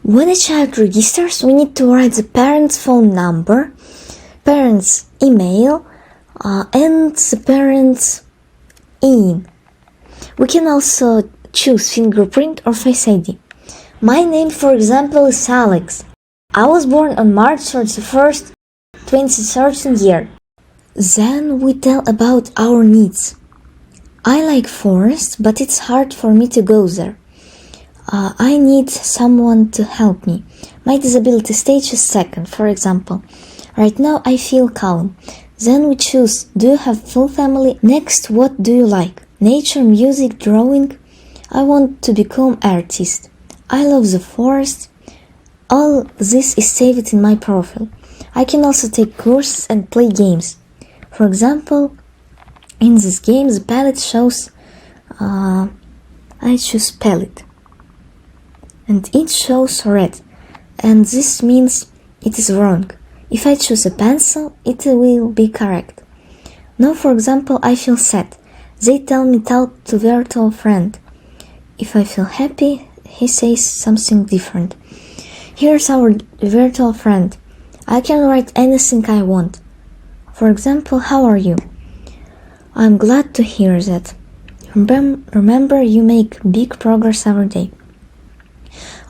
When a child registers, we need to write the parent's phone number, parent's email, and the parent's in. We can also choose fingerprint or Face ID. My name, for example, is Alex. I was born on March 31st, 2013 year. Then we tell about our needs. I like forests, but it's hard for me to go there. I need someone to help me. My disability stage is 2nd, for example. Right now I feel calm. Then we choose, do you have full family? Next, what do you like? Nature, music, drawing? I want to become artist. I love the forest. All this is saved in my profile. I can also take courses and play games. For example, in this game the palette shows, I choose palette. And it shows red, and this means it is wrong. If I choose a pencil, it will be correct. Now, for example, I feel sad. They tell me talk to virtual friend. If I feel happy, he says something different. Here's our virtual friend. I can write anything I want. For example, how are you? I'm glad to hear that. Remember, you make big progress every day.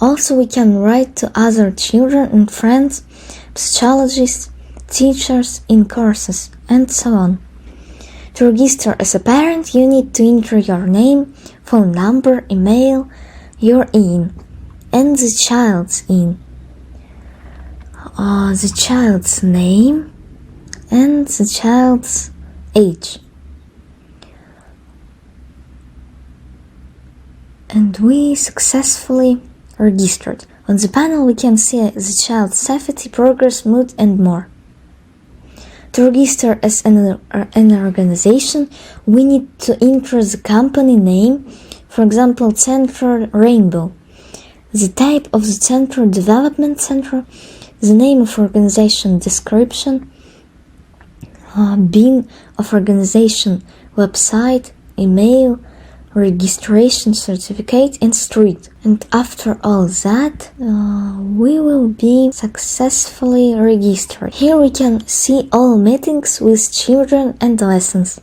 Also, we can write to other children and friends, psychologists, teachers in courses, and so on. To register as a parent, you need to enter your name, phone number, email, your in, and the child's in, the child's name, and the child's age. And we successfully registered. On the panel we can see the child's safety, progress, mood, and more. To register as an organization, we need to enter the company name, for example, Center Rainbow, the type of the center, development center, the name of organization description, bin of organization, website, email, registration certificate, and street. And after all that, we will be successfully registered. Here we can see all meetings with children and lessons.